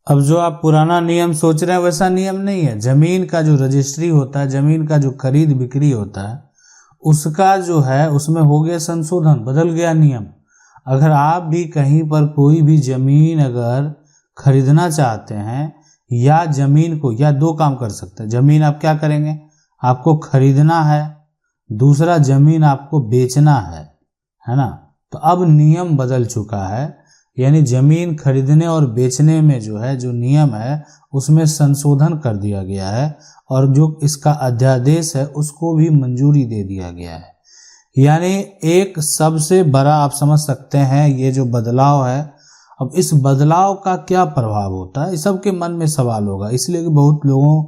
अब जो आप पुराना नियम सोच रहे हैं वैसा नियम नहीं है। जमीन का जो रजिस्ट्री होता है, जमीन का जो खरीद बिक्री होता है, उसका जो है उसमें हो गया संशोधन, बदल गया नियम। अगर आप भी कहीं पर कोई भी जमीन अगर खरीदना चाहते हैं या जमीन को, या दो काम कर सकते हैं। जमीन आप क्या करेंगे, आपको खरीदना है, दूसरा जमीन आपको बेचना है ना। तो अब नियम बदल चुका है, यानी जमीन खरीदने और बेचने में जो है जो नियम है उसमें संशोधन कर दिया गया है, और जो इसका अध्यादेश है उसको भी मंजूरी दे दिया गया है। यानी एक सबसे बड़ा आप समझ सकते हैं ये जो बदलाव है। अब इस बदलाव का क्या प्रभाव होता है, इस सबके मन में सवाल होगा, इसलिए कि बहुत लोगों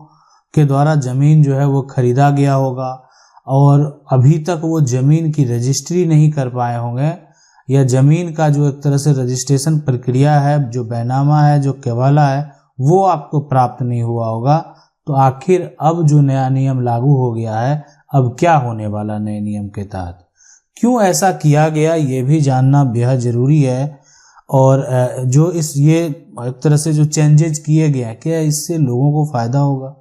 के द्वारा जमीन जो है वो खरीदा गया होगा और अभी तक वो जमीन की रजिस्ट्री नहीं कर पाए होंगे, या जमीन का जो एक तरह से रजिस्ट्रेशन प्रक्रिया है, जो बैनामा है, जो केवाला है, वो आपको प्राप्त नहीं हुआ होगा। तो आखिर अब जो नया नियम लागू हो गया है, अब क्या होने वाला नए नियम के तहत, क्यों ऐसा किया गया, ये भी जानना बेहद जरूरी है। और जो ये एक तरह से जो चेंजेज किए गए हैं, क्या इससे लोगों को फायदा होगा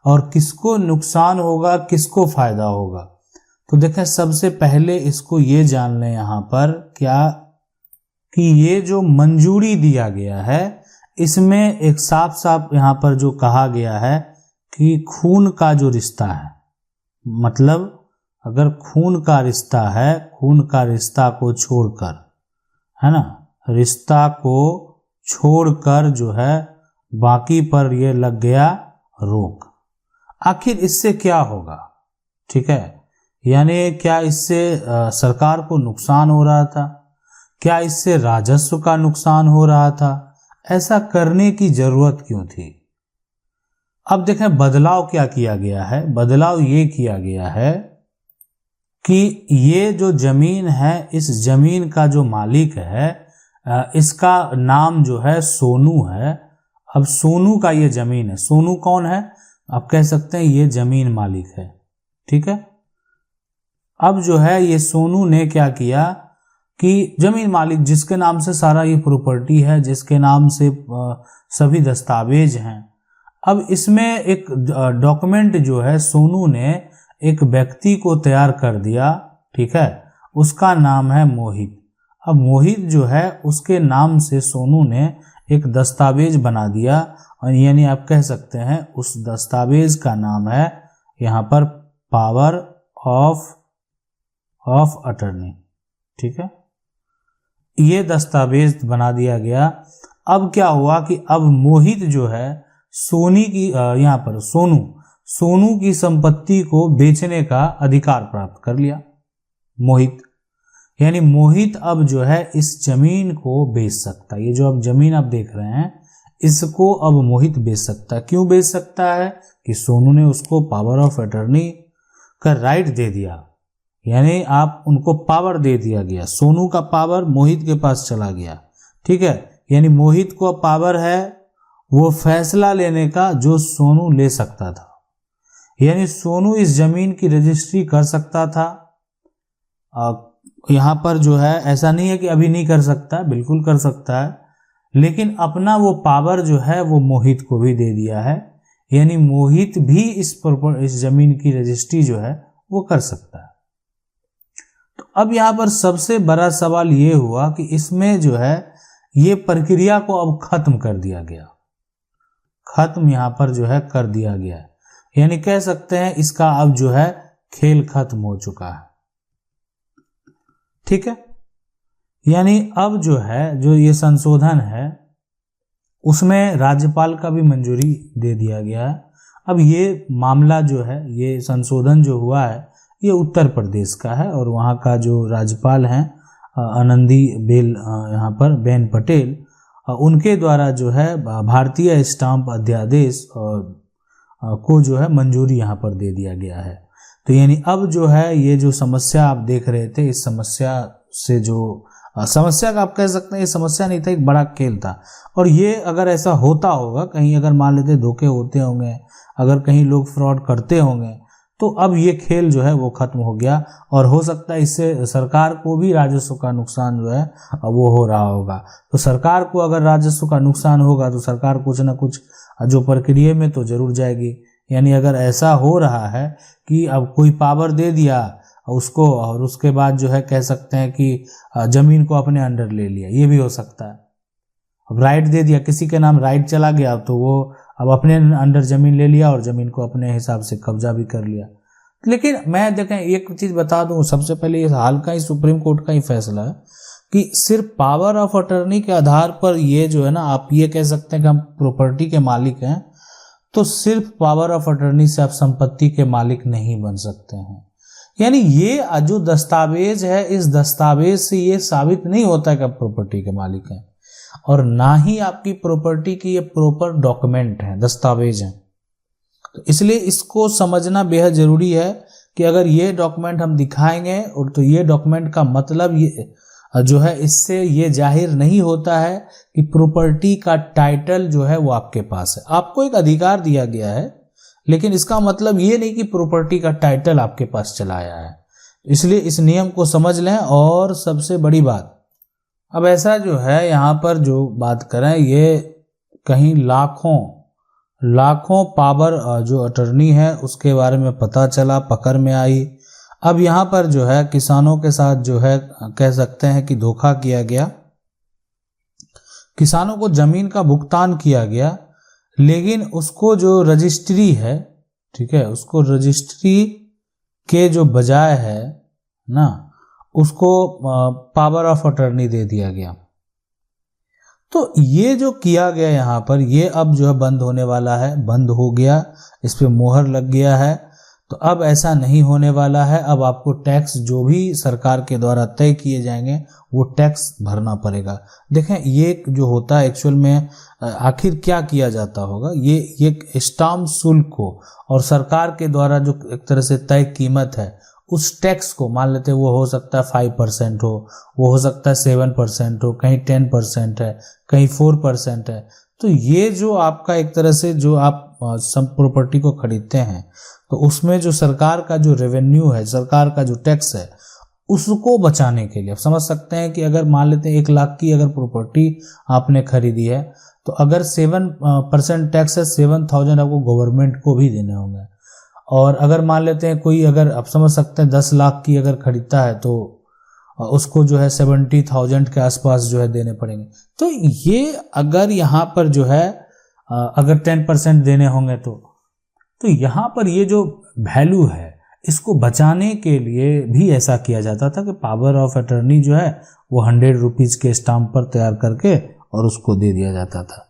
और किसको नुकसान होगा, किसको फायदा होगा। तो देखें, सबसे पहले इसको ये जान लें यहाँ पर क्या कि ये जो मंजूरी दिया गया है इसमें एक साफ साफ यहाँ पर जो कहा गया है कि खून का जो रिश्ता है, मतलब अगर खून का रिश्ता है, खून का रिश्ता को छोड़कर, है ना, रिश्ता को छोड़कर जो है बाकी पर ये लग गया रोक। आखिर इससे क्या होगा, ठीक है, यानी क्या इससे सरकार को नुकसान हो रहा था, क्या इससे राजस्व का नुकसान हो रहा था, ऐसा करने की जरूरत क्यों थी। अब देखें बदलाव क्या किया गया है। बदलाव ये किया गया है कि ये जो जमीन है, इस जमीन का जो मालिक है, इसका नाम जो है सोनू है। अब सोनू का ये जमीन है, सोनू कौन है, आप कह सकते हैं ये जमीन मालिक है, ठीक है। अब जो है ये सोनू ने क्या किया कि जमीन मालिक जिसके नाम से सारा ये प्रॉपर्टी है, जिसके नाम से सभी दस्तावेज हैं, अब इसमें एक डॉक्यूमेंट जो है सोनू ने एक व्यक्ति को तैयार कर दिया, ठीक है, उसका नाम है मोहित। अब मोहित जो है उसके नाम से सोनू ने एक दस्तावेज बना दिया, और यानी आप कह सकते हैं उस दस्तावेज का नाम है यहाँ पर पावर ऑफ अटर्नी, ठीक है, ये दस्तावेज बना दिया गया। अब क्या हुआ कि अब मोहित जो है सोनी की यहाँ पर सोनू की संपत्ति को बेचने का अधिकार प्राप्त कर लिया मोहित। यानी मोहित अब जो है इस जमीन को बेच सकता है। ये जो अब जमीन आप देख रहे हैं इसको अब मोहित बेच सकता है। क्यों बेच सकता है कि सोनू ने उसको पावर ऑफ अटर्नी का राइट दे दिया, यानी आप उनको पावर दे दिया गया, सोनू का पावर मोहित के पास चला गया, ठीक है। यानी मोहित को पावर है वो फैसला लेने का जो सोनू ले सकता था, यानी सोनू इस जमीन की रजिस्ट्री कर सकता था। यहाँ पर जो है ऐसा नहीं है कि अभी नहीं कर सकता, बिल्कुल कर सकता है, लेकिन अपना वो पावर जो है वो मोहित को भी दे दिया है, यानी मोहित भी इस जमीन की रजिस्ट्री जो है वो कर सकता है। तो अब यहाँ पर सबसे बड़ा सवाल ये हुआ कि इसमें जो है ये प्रक्रिया को अब खत्म कर दिया गया, खत्म यहाँ पर जो है कर दिया गया है, यानी कह सकते हैं इसका अब जो है खेल खत्म हो चुका है, ठीक है। यानी अब जो है जो ये संशोधन है उसमें राज्यपाल का भी मंजूरी दे दिया गया है। अब ये मामला जो है, ये संशोधन जो हुआ है ये उत्तर प्रदेश का है, और वहाँ का जो राज्यपाल हैं आनंदीबेन यहाँ पर बेन पटेल, उनके द्वारा जो है भारतीय स्टाम्प अध्यादेश को जो है मंजूरी यहाँ पर दे दिया गया है। तो यानी अब जो है ये जो समस्या आप देख रहे थे, इस समस्या से जो समस्या का आप कह सकते हैं ये समस्या नहीं था, एक बड़ा खेल था। और ये अगर ऐसा होता होगा कहीं, अगर मान लेते धोखे होते होंगे, अगर कहीं लोग फ्रॉड करते होंगे, तो अब ये खेल जो है वो खत्म हो गया, और हो सकता है इससे सरकार को भी राजस्व का नुकसान जो है वो हो रहा होगा। तो सरकार को अगर राजस्व का नुकसान होगा तो सरकार कुछ ना कुछ जो प्रक्रिया में तो जरूर जाएगी। यानी अगर ऐसा हो रहा है कि अब कोई पावर दे दिया उसको, और उसके बाद जो है कह सकते हैं कि जमीन को अपने अंडर ले लिया, ये भी हो सकता है। अब राइट दे दिया, किसी के नाम राइट चला गया तो वो अब अपने अंडर जमीन ले लिया और जमीन को अपने हिसाब से कब्जा भी कर लिया। लेकिन मैं देखें एक चीज बता दूं, सबसे पहले इस हाल का ही सुप्रीम कोर्ट का ही फैसला है कि सिर्फ पावर ऑफ अटर्नी के आधार पर ये जो है ना, आप ये कह सकते हैं कि हम प्रॉपर्टी के मालिक हैं, तो सिर्फ पावर ऑफ अटर्नी से आप संपत्ति के मालिक नहीं बन सकते हैं। यानी ये जो दस्तावेज है, इस दस्तावेज से ये साबित नहीं होता कि आप प्रॉपर्टी के मालिक हैं, और ना ही आपकी प्रॉपर्टी की ये प्रॉपर डॉक्यूमेंट है, दस्तावेज है। तो इसलिए इसको समझना बेहद जरूरी है कि अगर ये डॉक्यूमेंट हम दिखाएंगे, और तो ये डॉक्यूमेंट का मतलब ये जो है, इससे ये जाहिर नहीं होता है कि प्रॉपर्टी का टाइटल जो है वो आपके पास है। आपको एक अधिकार दिया गया है, लेकिन इसका मतलब ये नहीं कि प्रॉपर्टी का टाइटल आपके पास चला आया है। इसलिए इस नियम को समझ लें। और सबसे बड़ी बात, अब ऐसा जो है यहाँ पर जो बात करें, ये कहीं लाखों पावर जो अटर्नी है उसके बारे में पता चला, पकड़ में आई। अब यहाँ पर जो है किसानों के साथ जो है कह सकते हैं कि धोखा किया गया। किसानों को जमीन का भुगतान किया गया, लेकिन उसको जो रजिस्ट्री है, ठीक है, उसको रजिस्ट्री के जो बजाय है ना, उसको पावर ऑफ अटर्नी दे दिया गया। तो ये जो किया गया यहाँ पर, ये अब जो है बंद होने वाला है, बंद हो गया, इस पे मोहर लग गया है। तो अब ऐसा नहीं होने वाला है। अब आपको टैक्स जो भी सरकार के द्वारा तय किए जाएंगे वो टैक्स भरना पड़ेगा। देखें, ये जो होता है एक्चुअल में आखिर क्या किया जाता होगा, ये स्टाम्प शुल्क को और सरकार के द्वारा जो एक तरह से तय कीमत है उस टैक्स को, मान लेते हैं वो हो सकता है 5% हो, वो हो सकता है 7% हो, कहीं 10% है, कहीं 4% है। तो ये जो आपका एक तरह से जो आप सब प्रॉपर्टी को खरीदते हैं, तो उसमें जो सरकार का जो रेवेन्यू है, सरकार का जो टैक्स है, उसको बचाने के लिए आप समझ सकते हैं कि अगर मान लेते हैं 1 लाख की अगर प्रॉपर्टी आपने खरीदी है, तो अगर 7% टैक्स है, 7,000 आपको गवर्नमेंट को भी देने होंगे। और अगर मान लेते हैं कोई, अगर आप समझ सकते हैं 10 लाख की अगर खरीदता है तो उसको जो है 70,000 के आसपास जो है देने पड़ेंगे। तो ये अगर यहाँ पर जो है अगर 10% देने होंगे तो यहाँ पर ये जो वैल्यू है इसको बचाने के लिए भी ऐसा किया जाता था कि पावर ऑफ अटर्नी जो है वो 100 रुपीज़ के स्टाम्प पर तैयार करके और उसको दे दिया जाता था।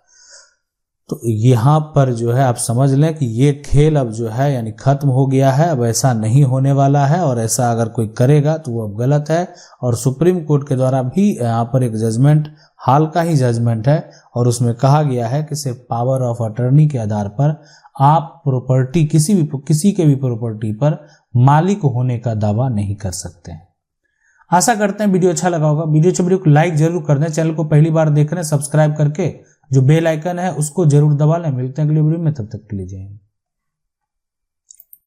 तो यहाँ पर जो है आप समझ लें कि ये खेल अब जो है यानी खत्म हो गया है। अब ऐसा नहीं होने वाला है, और ऐसा अगर कोई करेगा तो वो अब गलत है। और सुप्रीम कोर्ट के द्वारा भी यहाँ पर एक जजमेंट, हाल का ही जजमेंट है, और उसमें कहा गया है कि सिर्फ पावर ऑफ अटर्नी के आधार पर आप प्रॉपर्टी किसी के भी प्रॉपर्टी पर मालिक होने का दावा नहीं कर सकते हैं। आशा करते हैं वीडियो अच्छा लगा होगा। वीडियो को लाइक जरूर कर दें। चैनल को पहली बार देख रहे हैं, सब्सक्राइब करके जो बेल आइकन है उसको जरूर दबा लें। मिलते हैं अगले वीडियो में, तब तक के लिए जय हिंद।